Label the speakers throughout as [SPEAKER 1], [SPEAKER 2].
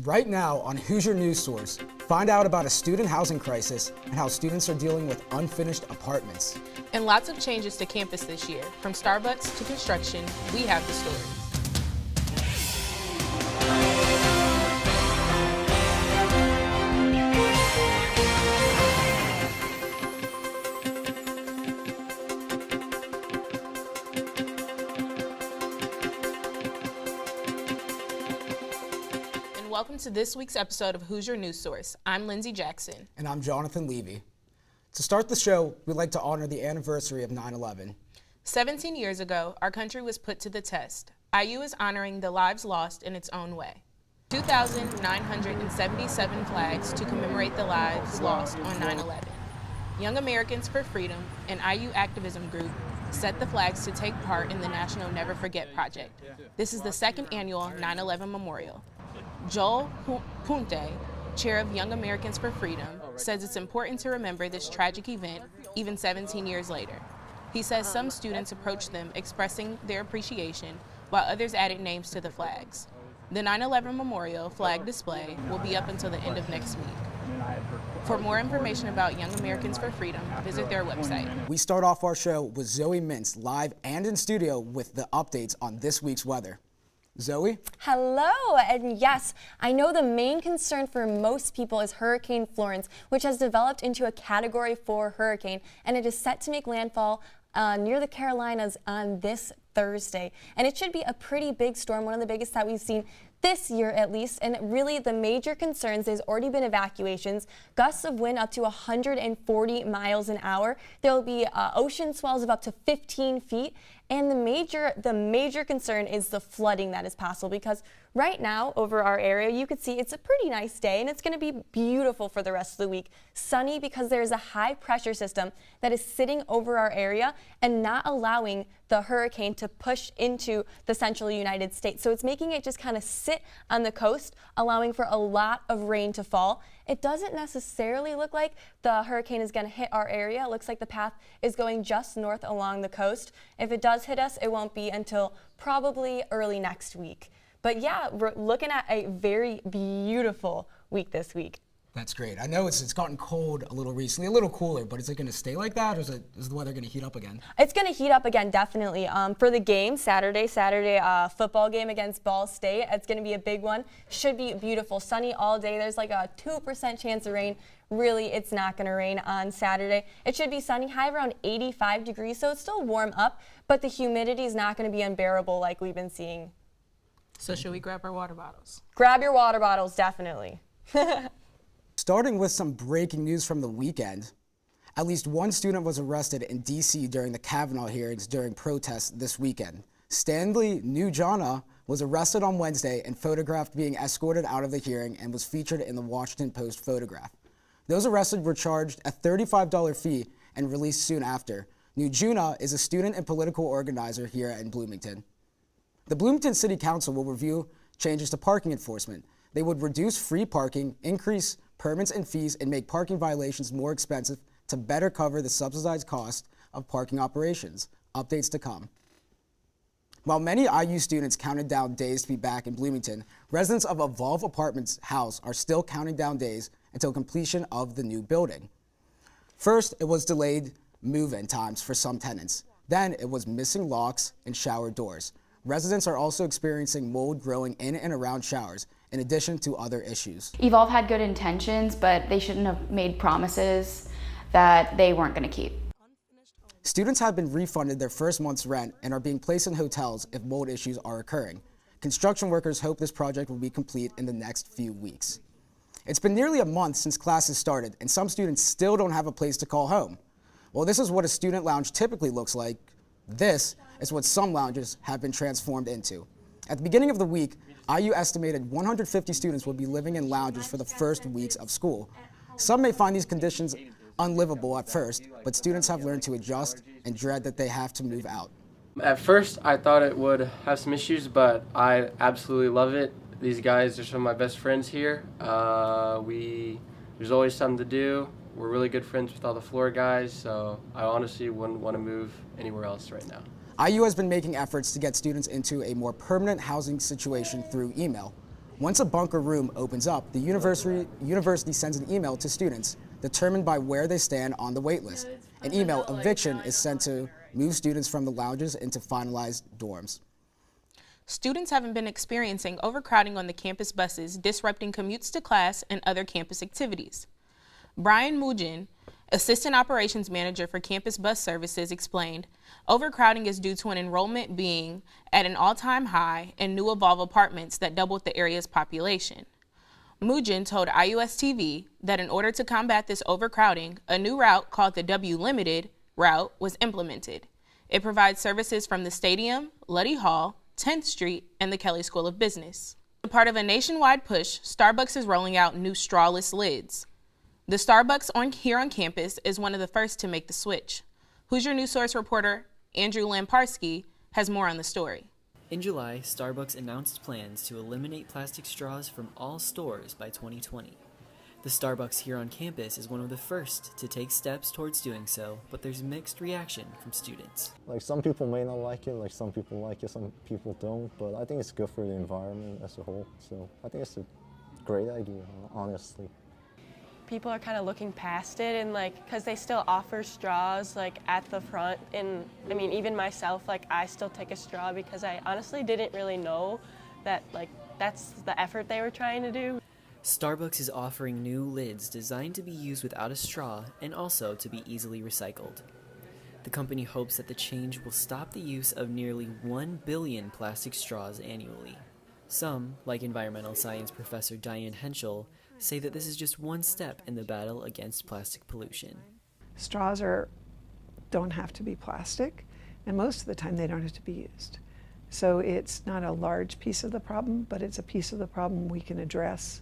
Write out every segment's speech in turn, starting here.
[SPEAKER 1] Right now on Hoosier News Source, find out about a student housing crisis and how students are dealing with unfinished apartments.
[SPEAKER 2] And lots of changes to campus this year. From Starbucks to construction, we have the story. Welcome to this week's episode of Hoosier News Source. I'm Lindsay Jackson.
[SPEAKER 1] And I'm Jonathan Levy. To start the show, we'd like to honor the anniversary of 9/11.
[SPEAKER 2] 17 years ago, our country was put to the test. IU is honoring the lives lost in its own way. 2,977 flags to commemorate the lives lost on 9/11. Young Americans for Freedom, an IU activism group, set the flags to take part in the National Never Forget Project. This is the second annual 9/11 memorial. Joel Punte, chair of Young Americans for Freedom, says it's important to remember this tragic event even 17 years later. He says some students approached them expressing their appreciation, while others added names to the flags. The 9/11 Memorial flag display will be up until the end of next week. For more information about Young Americans for Freedom, visit their website.
[SPEAKER 1] We start off our show with Zoe Mintz live and in studio with the updates on this week's weather. Zoe?
[SPEAKER 3] Hello, and yes, I know the main concern for most people is Hurricane Florence, which has developed into a Category 4 hurricane, and it is set to make landfall near the Carolinas on this Thursday. And it should be a pretty big storm, one of the biggest that we've seen this year at least, and really the major concerns, there's already been evacuations, gusts of wind up to 140 miles an hour. There will be ocean swells of up to 15 feet, and the major concern is the flooding that is possible, because right now over our area you could see it's a pretty nice day and it's going to be beautiful for the rest of the week. Sunny because there's a high pressure system that is sitting over our area and not allowing the hurricane to push into the central United States. So it's making it just kind of sit on the coast, allowing for a lot of rain to fall. It doesn't necessarily look like the hurricane is going to hit our area. It looks like the path is going just north along the coast. If it does hit us, it won't be until probably early next week. But yeah, we're looking at a very beautiful week this week.
[SPEAKER 1] That's great. I know it's gotten cold a little recently, a little cooler, but is it going to stay like that, or is the weather going to heat up again?
[SPEAKER 3] It's going to heat up again, definitely. For the game, Saturday football game against Ball State, it's going to be a big one. Should be beautiful, sunny all day. There's like a 2% chance of rain. Really, it's not going to rain on Saturday. It should be sunny, high around 85 degrees, so it's still warm up, but the humidity is not going to be unbearable like we've been seeing.
[SPEAKER 2] So should we grab our water bottles?
[SPEAKER 3] Grab your water bottles, definitely.
[SPEAKER 1] Starting with some breaking news from the weekend. At least one student was arrested in D.C. during the Kavanaugh hearings during protests this weekend. Stanley Nugent was arrested on Wednesday and photographed being escorted out of the hearing and was featured in the Washington Post photograph. Those arrested were charged a $35 fee and released soon after. Nugent is a student and political organizer here in Bloomington. The Bloomington City Council will review changes to parking enforcement. They would reduce free parking, increase permits and fees, and make parking violations more expensive to better cover the subsidized cost of parking operations. Updates to come. While many IU students counted down days to be back in Bloomington, residents of Evolve Apartments House are still counting down days until completion of the new building. First, it was delayed move-in times for some tenants. Then it was missing locks and shower doors. Residents are also experiencing mold growing in and around showers, in addition to other issues.
[SPEAKER 4] Evolve had good intentions, but they shouldn't have made promises that they weren't going to keep.
[SPEAKER 1] Students have been refunded their first month's rent and are being placed in hotels if mold issues are occurring. Construction workers hope this project will be complete in the next few weeks. It's been nearly a month since classes started, and some students still don't have a place to call home. Well, this is what a student lounge typically looks like. This is what some lounges have been transformed into. At the beginning of the week, IU estimated 150 students will be living in lounges for the first weeks of school. Some may find these conditions unlivable at first, but students have learned to adjust and dread that they have to move out.
[SPEAKER 5] At first, I thought it would have some issues, but I absolutely love it. These guys are some of my best friends here. There's always something to do. We're really good friends with all the floor guys, so I honestly wouldn't want to move anywhere else right now.
[SPEAKER 1] IU has been making efforts to get students into a more permanent housing situation through email. Once a bunker room opens up, the university sends an email to students determined by where they stand on the wait list. An email eviction is sent to move students from the lounges into finalized dorms.
[SPEAKER 2] Students haven't been experiencing overcrowding on the campus buses, disrupting commutes to class and other campus activities. Brian Mugin, Assistant Operations Manager for Campus Bus Services, explained, overcrowding is due to an enrollment being at an all-time high and new Evolve apartments that doubled the area's population. Mugin told IUS-TV that in order to combat this overcrowding, a new route called the W Limited route was implemented. It provides services from the stadium, Luddy Hall, 10th Street, and the Kelley School of Business. As part of a nationwide push, Starbucks is rolling out new strawless lids. The Starbucks here on campus is one of the first to make the switch. Hoosier News Source reporter Andrew Lamparski has more on the story.
[SPEAKER 6] In July, Starbucks announced plans to eliminate plastic straws from all stores by 2020. The Starbucks here on campus is one of the first to take steps towards doing so, but there's mixed reaction from students.
[SPEAKER 7] Like, some people may not like it, like some people like it, some people don't, but I think it's good for the environment as a whole, so I think it's a great idea, honestly.
[SPEAKER 8] People are kind of looking past it, and because they still offer straws at the front, and I mean, even myself, I still take a straw because I honestly didn't really know that that's the effort they were trying to do.
[SPEAKER 6] Starbucks is offering new lids designed to be used without a straw and also to be easily recycled. The company hopes that the change will stop the use of nearly 1 billion plastic straws annually. Some, like environmental science professor Diane Henschel, say that this is just one step in the battle against plastic pollution.
[SPEAKER 9] Straws don't have to be plastic, and most of the time they don't have to be used. So it's not a large piece of the problem, but it's a piece of the problem we can address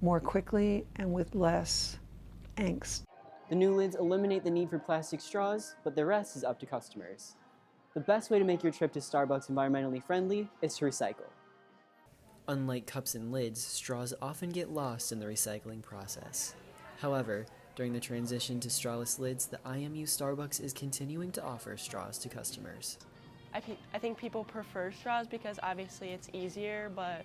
[SPEAKER 9] more quickly and with less angst.
[SPEAKER 10] The new lids eliminate the need for plastic straws, but the rest is up to customers. The best way to make your trip to Starbucks environmentally friendly is to recycle.
[SPEAKER 6] Unlike cups and lids, straws often get lost in the recycling process. However, during the transition to strawless lids, the IMU Starbucks is continuing to offer straws to customers.
[SPEAKER 8] I think people prefer straws because obviously it's easier, but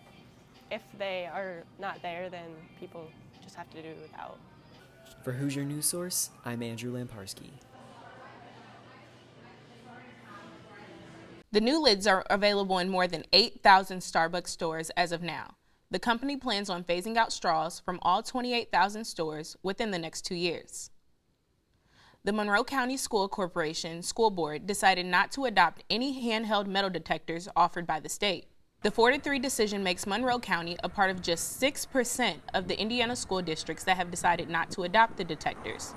[SPEAKER 8] if they are not there, then people just have to do it without.
[SPEAKER 6] For Hoosier News Source, I'm Andrew Lamparski.
[SPEAKER 2] The new lids are available in more than 8,000 Starbucks stores as of now. The company plans on phasing out straws from all 28,000 stores within the next 2 years. The Monroe County School Corporation School Board decided not to adopt any handheld metal detectors offered by the state. The 4-3 decision makes Monroe County a part of just 6% of the Indiana school districts that have decided not to adopt the detectors.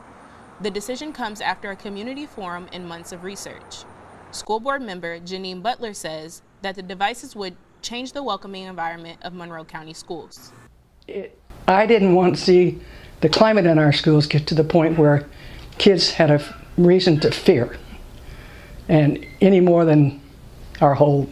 [SPEAKER 2] The decision comes after a community forum and months of research. School board member Janine Butler says that the devices would change the welcoming environment of Monroe County schools.
[SPEAKER 11] I didn't want to see the climate in our schools get to the point where kids had a reason to fear, and any more than our whole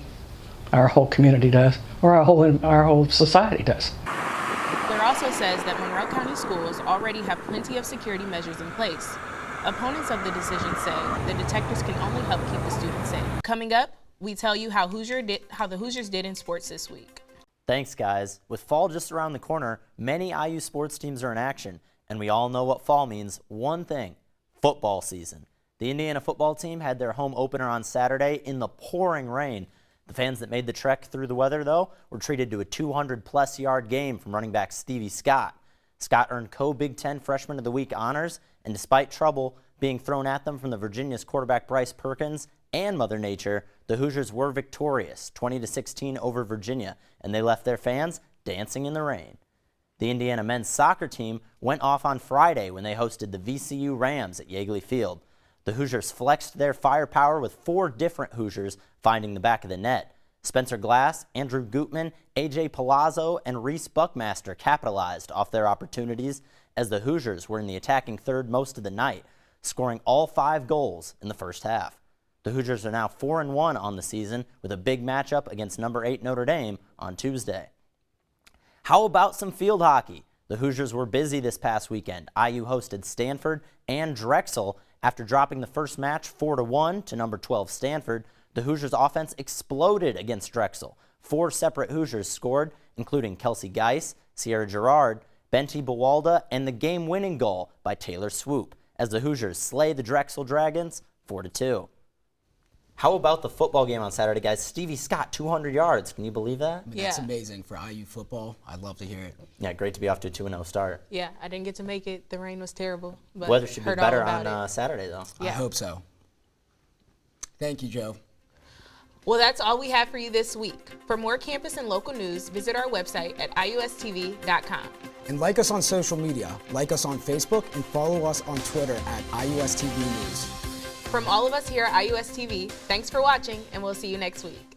[SPEAKER 11] community does, or our whole society does.
[SPEAKER 2] Butler also says that Monroe County schools already have plenty of security measures in place. Opponents of the decision say the detectors can only help keep the students safe. Coming up, we tell you how the Hoosiers did in sports this week.
[SPEAKER 12] Thanks, guys. With fall just around the corner, many IU sports teams are in action, and we all know what fall means: one thing, football season. The Indiana football team had their home opener on Saturday in the pouring rain. The fans that made the trek through the weather, though, were treated to a 200-plus yard game from running back Stevie Scott. Scott earned co-Big Ten Freshman of the Week honors, and despite trouble being thrown at them from the Virginia's quarterback Bryce Perkins and Mother Nature, the Hoosiers were victorious, 20-16 over Virginia, and they left their fans dancing in the rain. The Indiana men's soccer team went off on Friday when they hosted the VCU Rams at Yeagley Field. The Hoosiers flexed their firepower with 4 different Hoosiers finding the back of the net. Spencer Glass, Andrew Gutman, A.J. Palazzo, and Reese Buckmaster capitalized off their opportunities as the Hoosiers were in the attacking third most of the night, scoring all 5 goals in the first half. The Hoosiers are now 4-1 on the season with a big matchup against number 8 Notre Dame on Tuesday. How about some field hockey? The Hoosiers were busy this past weekend. IU hosted Stanford and Drexel. After dropping the first match 4-1 to number 12 Stanford, the Hoosiers' offense exploded against Drexel. 4 separate Hoosiers scored, including Kelsey Geis, Sierra Gerard, Benty Bawalda, and the game-winning goal by Taylor Swoop as the Hoosiers slay the Drexel Dragons 4-2. How about the football game on Saturday, guys? Stevie Scott, 200 yards. Can you believe that?
[SPEAKER 1] I mean, that's amazing for IU football. I'd love to hear it.
[SPEAKER 12] Yeah, great to be off to a 2-0 start.
[SPEAKER 2] Yeah, I didn't get to make it. The rain was terrible. But
[SPEAKER 12] weather should be
[SPEAKER 2] heard
[SPEAKER 12] better
[SPEAKER 2] all about
[SPEAKER 12] on
[SPEAKER 2] it.
[SPEAKER 12] Saturday, though.
[SPEAKER 2] Yeah.
[SPEAKER 1] I hope so. Thank you, Joe.
[SPEAKER 2] Well, that's all we have for you this week. For more campus and local news, visit our website at iustv.com.
[SPEAKER 1] And like us on social media. Like us on Facebook and follow us on Twitter at IUSTV News.
[SPEAKER 2] From all of us here at IUSTV, thanks for watching, and we'll see you next week.